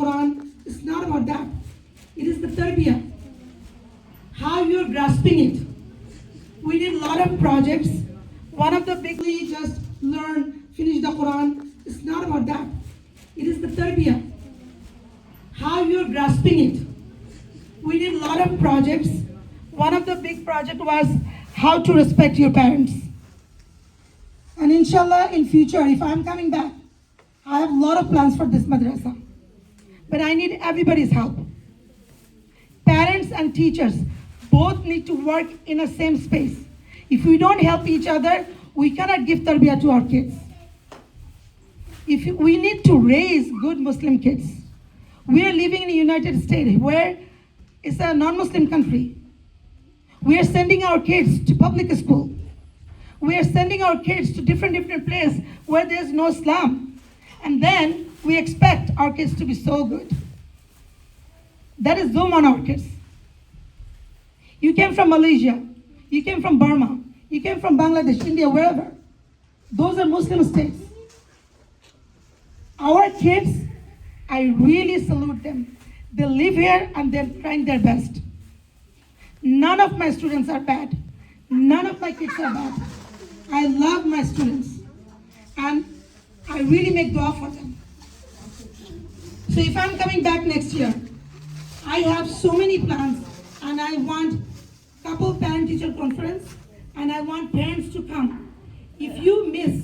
Quran is not about that. It is the tarbiyah. How you're grasping it. We did a lot of projects. One of the bigly just learn, finish the Quran. It's not about that. It is the tarbiyah. How you're grasping it. We did a lot of projects. One of the big project was how to respect your parents. And inshallah, in future, if I'm coming back, I have a lot of plans for this madrasa. But I need everybody's help. Parents and teachers both need to work in a same space. If we don't help each other, we cannot give tarbiyah to our kids. We need to raise good Muslim kids. We are living in the United States where it's a non-Muslim country. We are sending our kids to public school. We are sending our kids to different places where there's no Islam. And then we expect our kids to be so good. That is zoom on our kids. You came from Malaysia. You came from Burma. You came from Bangladesh, India, wherever. Those are Muslim states. Our kids, I really salute them. They live here and they're trying their best. None of my students are bad. None of my kids are bad. I love my students. And I really make dua for them. So if I'm coming back next year, I have so many plans and I want couple parent-teacher conference and I want parents to come. If you miss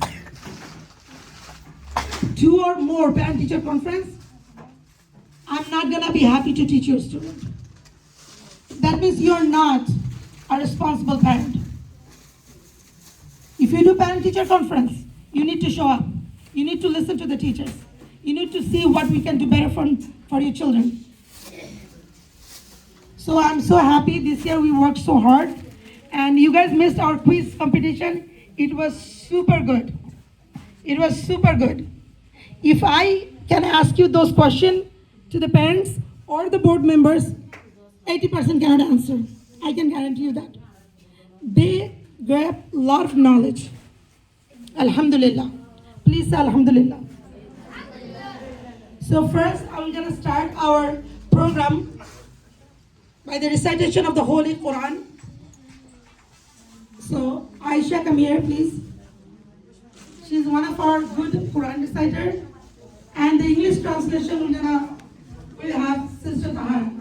2 or more parent-teacher conference, I'm not gonna be happy to teach your student. That means you're not a responsible parent. If you do parent-teacher conference, you need to show up. You need to listen to the teachers. You need to see what we can do better for your children. So I'm so happy this year we worked so hard and you guys missed our quiz competition. It was super good. It was super good. If I can ask you those questions to the parents or the board members, 80% cannot answer. I can guarantee you that. They grab a lot of knowledge. Alhamdulillah. Please say Alhamdulillah. So first, I'm gonna start our program by the recitation of the Holy Quran. So Aisha, come here, please. She's one of our good Quran reciters. And the English translation we'll have Sister Tahara.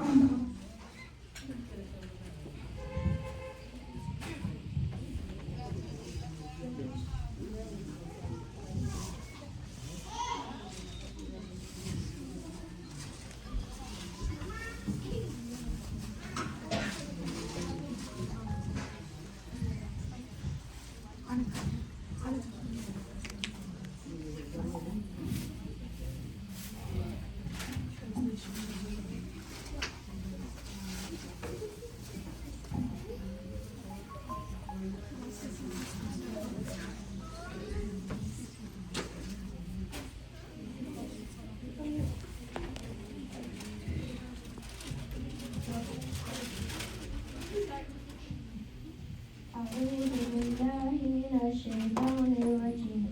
أعوذ بالله من الشيطان الرجيم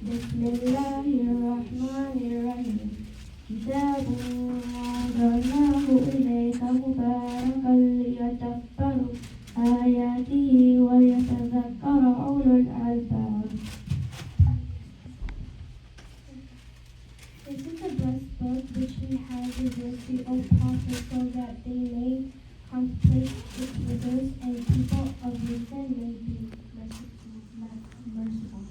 بسم الله الرحمن الرحيم كتاب أنزلناه إليك مباركا ليدبروا آياته ويتذكر أولو الألباب. This is the blessed book which we have revealed to O Prophet so that they may contemplate its rivers and people of reason may be merciful.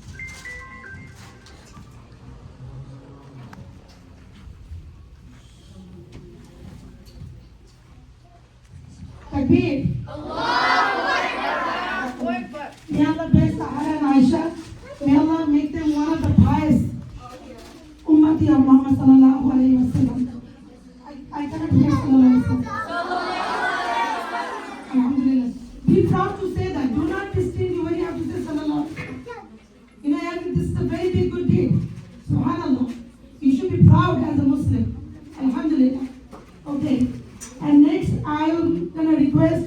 Takbir. May Allah bless Tahara and Aisha. May Allah make them one of the pious Ummati of Muhammad sallallahu alayhi wa sallam. I cannot hear sallallahu alayhi wa sallam. Alhamdulillah. Be proud to say that. Do not distinguish when you have to say sallallahu. You know, this is a very big good deed. Subhanallah. You should be proud as a Muslim. Alhamdulillah. Okay. And next, I'm going to request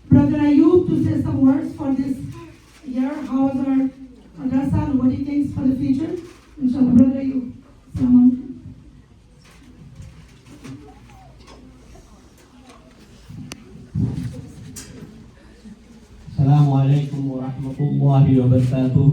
Brother Ayub to say some words for this year. How was our madrasa and what he thinks for the future? Inshallah, Brother Ayub. Assalamu alaikum. الله وبركاته.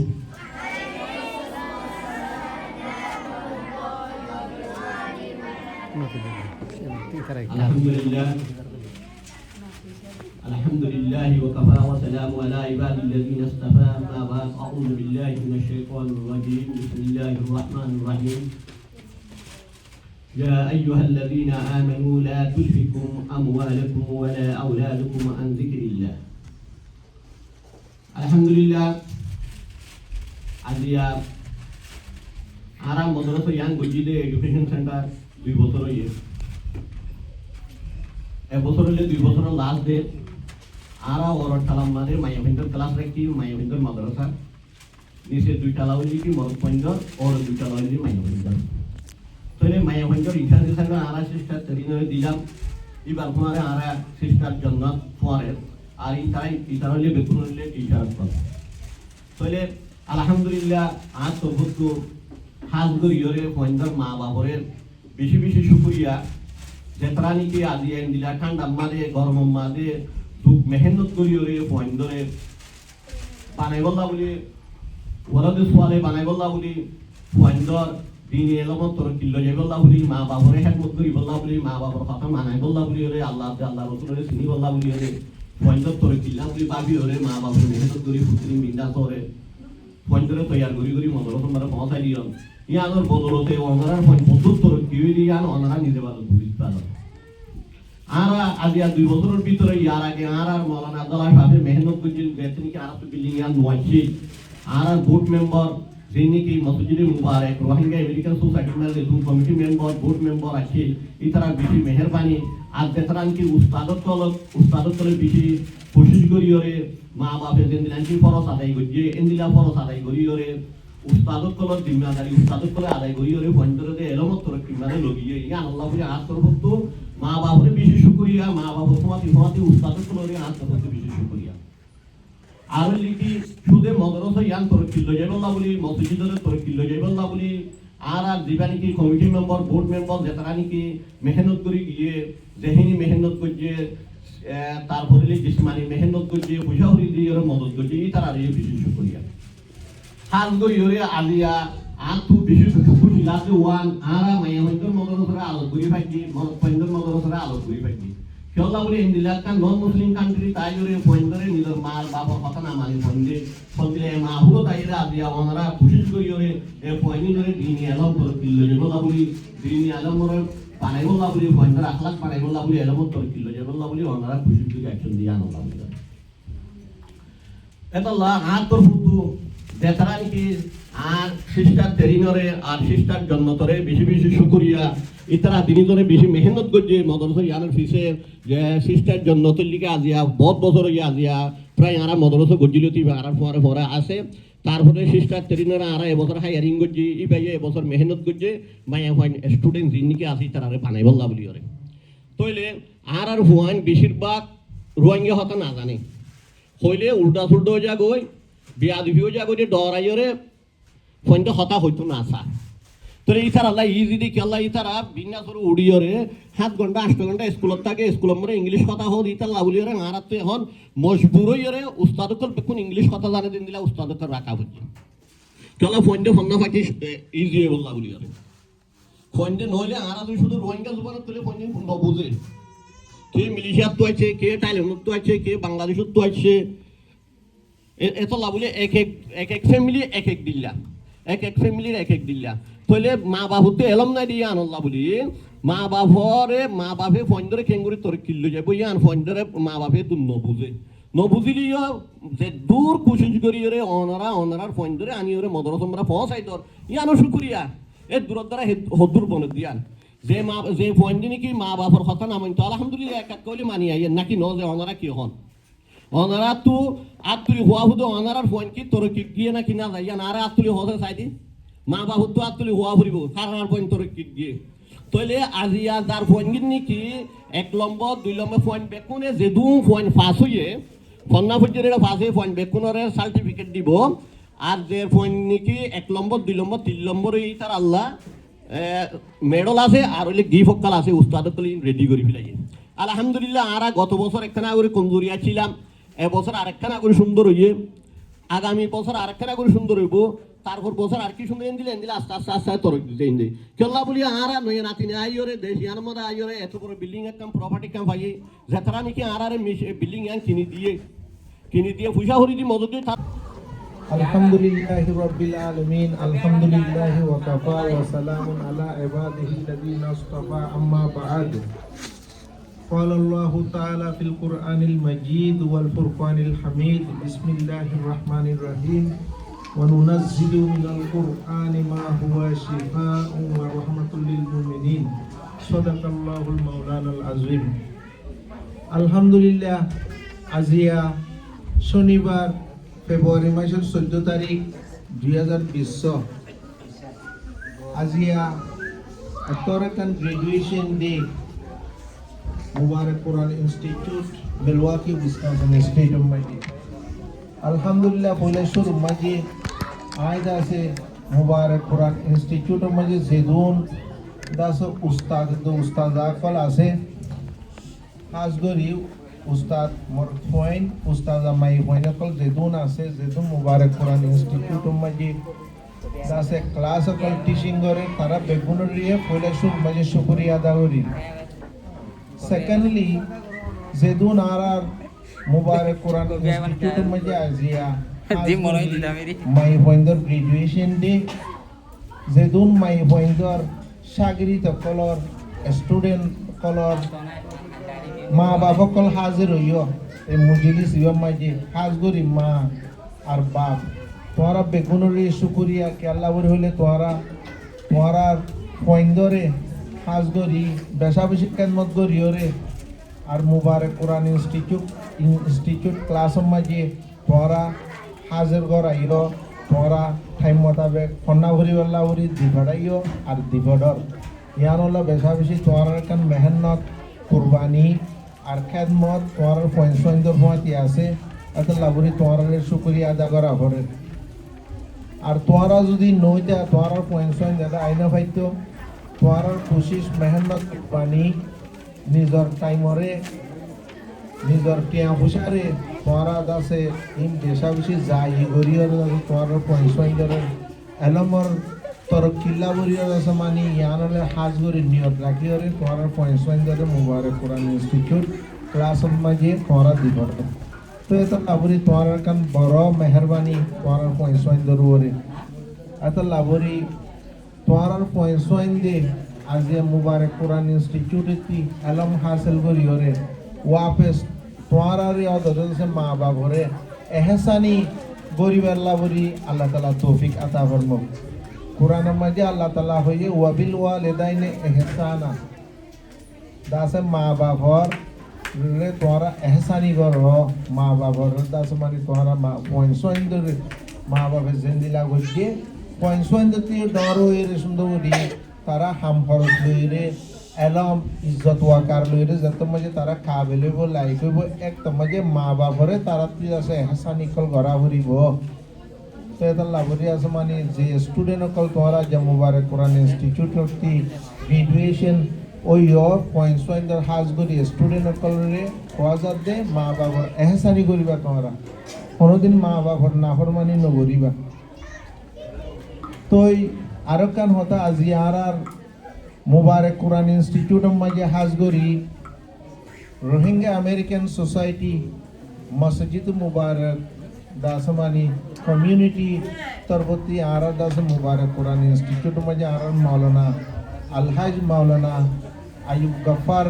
الحمد لله وكفى وسلام على عباد الذين اصطفى. أما بعد أعوذ بالله من الشيطان الرجيم. بسم الله الرحمن الرحيم. يا أيها الذين آمنوا لا تلهكم أموالكم ولا أولادكم عن ذكر الله. الحمد لله. আজিয়া আরাম মদরসা young গজিদে education centre 2 বছর হইছে। এক বছর হলে 2 বছরের last day আরা ওর তালাম মানে মায়াভিন্দর class রাখি মায়াভিন্দর মাদ্রাসা নিচে 2 তালা হইলি কি মরপঞ্জর ওর 2 তালা হইলি মায়াভিন্দর। তাহলে মায়াভিন্দর ইচ্ছা দিছানো আরা সিস্টার তরিনরে দিলাম। এবার পরে আরা সিস্টার জন্নত পরে আর ইতার হইলে বেকুন হইলে টিচার কর। তাহলে আলহামদুলিল্লাহ আজ সবুত হাজ গরিয়রে পঞ্জর মা বাবরের বেশি বেশি শুকরিয়া যেতরা নাকি আজি এন দিলা ঠান্ডা মাদে গরম মাদে দুঃখ মেহনত গরিয়রে পঞ্জরে বানাই বললা বলি ওরাদে সোয়ালে বানাই বললা বলি পঞ্জর দিন এলমত তোর কিল্লো যাই বললা বলি মা বাবরে হেকমত করি বললা বলি মা বাবর কথা মানাই বললা বলি ওরে আল্লাহ আল্লাহ রসুলের চিনি বললা বলি ওরে পঞ্জর তোর কিল্লা বলি ভাবি ওরে মা বাবর মেহনত করি পুত্রি মিন্দা তোরে পঞ্জরে তৈয়ার করি করি মদর তোমরা পৌঁছাই দিও ইয়ানোর বদলতে ওনারা পঁচাত্তর কিউরি ইয়ান ওনারা নিজে ভালো বুঝতে পারো। আরা আজ 2 বছরের ভিতরে ইয়ার আগে আর মৌলানা আব্দুল্লাহ সাহেব মেহনত করছেন বেতনিকে আর বিল্ডিং ইয়ান নয়ছে আর বোর্ড মেম্বার যিনি কি মসজিদে মুবারক রোহিঙ্গা আমেরিকান সোসাইটির রেজুম কমিটি মেম্বার বোর্ড মেম্বার আছে ইতারা বেশি মেহরবানি আর যেতরান কি উস্তাদত বেশি কোশিশ করি ওরে মা বাপে যেন কি ফরজ আদায় করছে এন্দিলা ফরজ আদায় করি ওরে উস্তাদত কলর জিম্মাদারি উস্তাদত কলে আদায় করি ওরে পঞ্চরে এলমত তোর কিমানে লগিয়ে ইয়া আল্লাহ বলে আজ তরফত মা বাপরে বেশি শুকরিয়া মা বাবা তোমাতে উস্তাদত কলরে আজ তরফত বেশি শুকরিয়া আর লিখি সুদে মদরসা ইয়ান তোর কিল্লো যাইবল্লা বলি মসজিদরে তোর কিল্লো যাইবল্লা বলি আর দিবা নাকি কমিটি মেম্বার বোর্ড মেম্বার যেতারা নাকি মেহনত করে গিয়ে যেহিনী মেহনত করছে তারপরে জিসমানি মেহনত করছে পয়সা হরি দিয়ে মদত করছে এই তারা বেশি শুকরিয়া হাল গইরে আলিয়া আতু বেশি শুকরি লাসে ওয়ান আরা মায়া হইতর মদরসা আলো করি ফাইজি পঞ্জর মদরসা আলো করি ফাইজি কেলা বলি ইন্ডিয়াকা নন মুসলিম কান্ট্রি তাইরে পঞ্জরে নিজের মার বাবা কথা না মানি পঞ্জে মা হুলো তাইরে আলিয়া ওনারা কোশিশ করিরে এ পঞ্জরে দিনি আলম তোর কিল্লো জেবলা বলি দিনি আলম মোর পানাই বললা বলি পঞ্জর আখলাক পানাই বললা বলি আলম তোর কিল্লো জেবলা বলি ওনারা কোশিশ করি অ্যাকশন দিয়া আনলা বলি এতলা আর তোর ফুটু যেতারা কি আর সিস্টার তেরিনরে আর সিস্টার জন্নতরে বেশি বেশি শুকরিয়া ইতারা দিনজরে বেশি মেহনত করছে মদরসা ইয়ানের ফিসে যে সিস্টার জন্নতের লিগে আজিয়া বহুত বছর হইয়া আজিয়া প্রায় আরা মদরসা গজিলতি আর পরে পরে আছে তারপরে সিস্টার তেরিনরে আরা এবছর হায়ারিং করছে ই ভাইয়া এবছর মেহনত করছে মায়া হয় স্টুডেন্ট যিনিকে আসি তারা বানাই বললা বলি ওরে তইলে আর হুয়াইন বেশিরভাগ রোহিঙ্গা হতা না জানে হইলে উল্টা সুল্টা হয়ে যা গই বিয়া দিবিও যা গই ডরাইরে ফোনটা হতা হইতো না আসা তোর ইতারা আল্লাহ ইজি কি আল্লাহ ইতারা বিনা করে উড়িয়রে 7 ঘন্টা 8 ঘন্টা স্কুলত থাকে স্কুলের মধ্যে ইংলিশ কথা হল ইতার লাগুলিয়রে আর তো এখন মজবুর হইরে উস্তাদকল বেকুন ইংলিশ কথা জানে দিন দিলা উস্তাদকল রাখা হচ্ছে চলো ফোনটা ফোন না ফাঁকি ইজি হয়ে বললা বলিয়রে ফোনটা নইলে আর তুই শুধু রোহিঙ্গা জুবানত তুলে ফোন বুঝে কে মিলিশিয়াত তো আছে কে থাইল্যান্ডত তো আছে কে বাংলাদেশত তো আছে এত লাগুলে এক এক ফ্যামিলি এক এক দিল্লা এক এক ফ্যামিলির এক এক দিল্লা তাহলে মা বাবুতে এলম নাই দিয়ে আনল্লা বলি মা বাপে ফোন ধরে খেঙ্গুরি তোর কিল্লো যাবো ইয়ান ফোন ধরে মা বাপে তুই নবুঝিলিও যে দূর কোশিশ করি ওরে অনারার ফোন ধরে আনি ওরে মদর তোমরা পৌঁছাই তোর ইয়ানো শুকুরিয়া এ দূর দ্বারা হদুর বনে দিয়ান যে ফোন দিনে কি মা বাপর কথা না মানতো আলহামদুলিল্লাহ এক কইলে মানি আইয়েন নাকি ন যে অনারা কি হন অনারা তো আত্তুলি হওয়া হুদো অনারার ফোন কি তোর কি গিয়ে নাকি না যাই আর আত্তুলি হতে চাইদি মা বাবু তো আত্তুলি হওয়া ফুরিব কারণ ফোন তোর কি গিয়ে তইলে আজিয়া যার ফোন কিনি কি 1 নম্বর 2 নম্বর ফোন বেকুনে যে দু ফোন পাস হইয়ে ফন্না ফুজিরে পাস হয়ে ফোন বেকুনরে সার্টিফিকেট দিব আর যে ফোন নাকি 1 নম্বর 2 নম্বর 3 নম্বর এই তার আল্লাহ মেডল আছে আর হইলে গিফট কাল আছে উস্তাদত রেডি করে ফেলাই আলহামদুলিল্লাহ আরা গত বছর একখানা করে কমজোরিয়া ছিলাম এবছর আরেকখানা করে সুন্দর হইয়ে আগামী বছর আরেকটা করে সুন্দর হইব, তারপর বছর আর কি সুন্দর দিলে আস্তে আস্তে আস্তে তরক দিতে এনে কেল্লা বলি আর নয় নাতিনি আইরে দেশ ইয়ার মধ্যে আইরে এত বড় বিল্ডিং একদম প্রপার্টি কাম পাই যেতারা নাকি আর বিল্ডিং কিনে দিয়ে পয়সা হরি দি মদত দিয়ে আলহামদুলিল্লাহি রাব্বিল আলামিন আলহামদুলিল্লাহি ওয়া কাফা ওয়া সালামুন আলা ইবাদিহি আল্লাযীনা ইসতাফা আম্মা বা'দ قال الله تعالى في القرآن المجيد والفرقان الحميد بسم الله الرحمن الرحيم وننزل من القرآن ما هو شفاء ورحمة للمؤمنين صدق الله المولانا العظيم আলহামদুলিল্লাহ আজিয়া শনিবার ফেব্রুয়ারি মাসের 14 তারিখ 2020 আজিয়া আতরাকান গ্রাজুয়েশন ডে মুবারক Quran institute Milwaukee Wisconsin state of মাইটি আলহামদুলিল্লাহ পয়লেশ্বর মাঝে আয়দা আছে মুবারক কোরআন ইনস্টিটিউট মাঝে জেদুন দাস উস্তাদ আকল আছে খাস করি উস্তাদ মরফুইন উস্তাদ মাই হইনকল জেদুন আছে জেদুন মুবারক কোরআন ইনস্টিটিউট মাঝে দাসে ক্লাস অকল টিচিং করে তারা বেগুনের দিয়ে পয়লেশ্বর মাঝে শুকরিয়া আদা করি Secondly, Zedun Arar Mubarak Quran Institute Maja Azia my Poinder graduation day Zedun my Poinder Shagri the color student color Ma Baba Kol Hazir yo a Mujilis Yomaji Hazguri Ma আর বাপ তোমরা বেগুনরি শুকরিয়া কে আল্লাহ হইলে তোমরা পয়েন্ডরে হাজগরি বেশাবেশি খেদমত করিওরে আর মুবারক কোরআন ইনস্টিটিউট ক্লাস মাঝে তোমরা হাজির করাইও তোমরা টাইম মোতাবেক ফন্না ভরি বল্লা ভরি দিবড়াইও আর দিবড়র ইয়ান হলো বেশাবেশি তোমরা কান মেহনত কুরবানি আর খেদমত তোমরা পয়েন্টর পয়েন্ট আছে এত লাভরি তোমরা শুকরিয়া আদা করা করে আর তোমরা যদি নই দেয়া তোমরা পয়েন্ট দাদা আইনা পাইতো তোমরা কোশিশ মেহনত কুরবানি নিজর টাইমরে নিজর টিয়া ফুসারে তোমরা দাসে ইম দেশা বেশি যাই গরিয়র তোমরা পয়েন্ট এলমর তোর কিল্লা গরিয়র আছে মানে ইয়ানরে হাজ গরি নিয়ত রাখিওরে তোমরা পয়েন্ট মুবারক কোরআন ইনস্টিটিউট ক্লাস মাঝে তোমরা দিবর তো এত লাভরি তোমরা কান বড় মেহরবানি তোমরা পয়েন্ট দরুরে এত লাভরি তোমরা পয়েন্ট দে আজিয়া মুবারক কোরআন ইনস্টিটিউট তি আলম হাসিল করিওরে ওয়াপস তোমরা রে অদরসে মা বাবরে এহসানি গরিবার লাভরি আল্লাহ তাআলা তৌফিক আতা ফরমাক কোরআন মাঝে আল্লাহ তাআলা হয়ে ওয়াবিল ওয়ালিদাইনে ইহসানা দাসে মা বাবার রে তোমরা এহসানি করো মা বাবার দাস মানে তোমরা মা পয়েন্ট মা বাবার জিন্দিলা গজে পয়েন্ট দিয়ে ডর হয়ে সুন্দরী তারা হাম খরচ লইরে এলম ইজ্জত ওয়াকার লইরে যত মাঝে তারা খাবে লইব লাইক হইব একদম মাঝে মা বাবরে তারা তুই আছে হাসানি কল ঘরা ভরিব তো এটা লাভরি আছে মানে যে স্টুডেন্ট অকল তোমরা যে মুবারক কোরআন ইনস্টিটিউট অফটি গ্রাজুয়েশন ওই পয়েন্ট হাজ করি স্টুডেন্ট অকলরে ওয়াজার দে মা বাবার এহসানি করিবা তোমরা কোনোদিন মা বাবার নাফরমানি নগরিবা তো আরো কান হতা আজি আর মুবারক কোরআন ইনস্টিটিউট মাঝে হাজগরি রোহিঙ্গা আমেরিকান সোসাইটি মসজিদ মুবারক দাসমানি কমিউনিটি তরবতি আর দাস মুবারক কোরআন ইনস্টিটিউট মাঝে আর মাওলানা আলহাজ মাওলানা আয়ুব গফার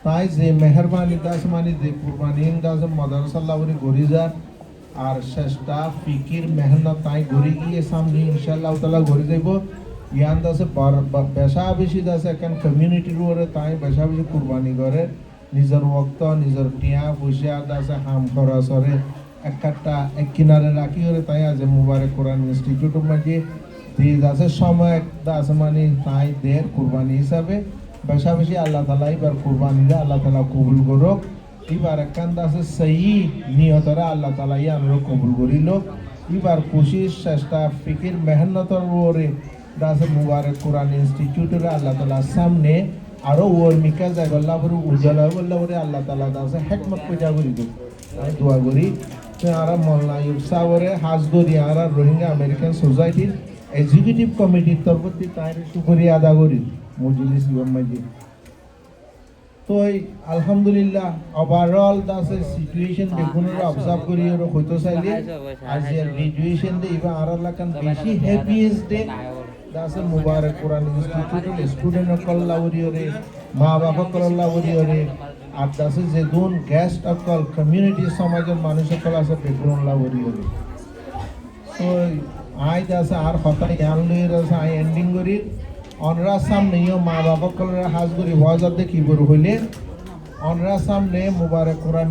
তাই যে মেহরবানি দাসমানি যে কুরবানি দাস মাদ্রাসাল্লাহরি গরিজার আর চেষ্টা ফিকির মেহনত তাই ঘুরে গিয়ে সামনে ইনশাআল্লাহ তাআলা ঘুরে যাইব ইয়ান দাসে বেশা বেশি দাসে এখন কমিউনিটির উপরে তাই বেশা বেশি কুরবানি করে নিজের ওক্ত নিজের টিয়া পয়সা দাসে হাম খরচরে একটা এক কিনারে রাখি করে তাই আজ মুবারক কোরআন ইনস্টিটিউট মাঝে দিয়ে দাসে সময় দাস মানে তাই দের কুরবানি হিসাবে বেশা বেশি আল্লাহ তাআলা এবার কুরবানিটা আল্লাহ তাআলা কবুল করুক এবার একখান দাসে সেই নিয়তরা আল্লাহ তাআলা ইয়ানর কবুল করিল এবার কোশিশ চেষ্টা ফিকির মেহনতর ওরে দাসে মুবারক কোরআন ইনস্টিটিউটের আল্লাহ তাআলার সামনে আরো ওর মিকা জায়গা বলে উজ্জ্বল বললে ওরে আল্লাহ তাআলা দাসে হেকমত পয়দা করি দো আমি দোয়া করি ara molla yusawore hasgori ara rohingya american society executive committee তরফতি তাইর শুকরিয়া আদা করি মজলিস গম্মাজি তো আলহামদুলিল্লাহ ওভারঅল দাসে সিচুয়েশন দেখুন অবজার্ভ করি আর হইতো চাইলে আজ এর গ্রাজুয়েশন দে ইবা আর লাকান বেশি হ্যাপিয়েস্ট ডে দাসে মুবারক কোরআন ইনস্টিটিউট স্টুডেন্ট কল্লাউরিয়রে মা বাবা কল্লাউরিয়রে আর দাসে যে দুন গেস্ট অকল কমিউনিটি সমাজের মানুষ সকল আছে বেগুন লাউরিয়রে তো আই দাসে আর হতা ইয়ান লইর আছে আই এন্ডিং করি অনরা সামনে মা বাবা কলরা হাজ করি ওয়াজার দেখি বড় হইলে অনরা সামনে মুবারক কোরআন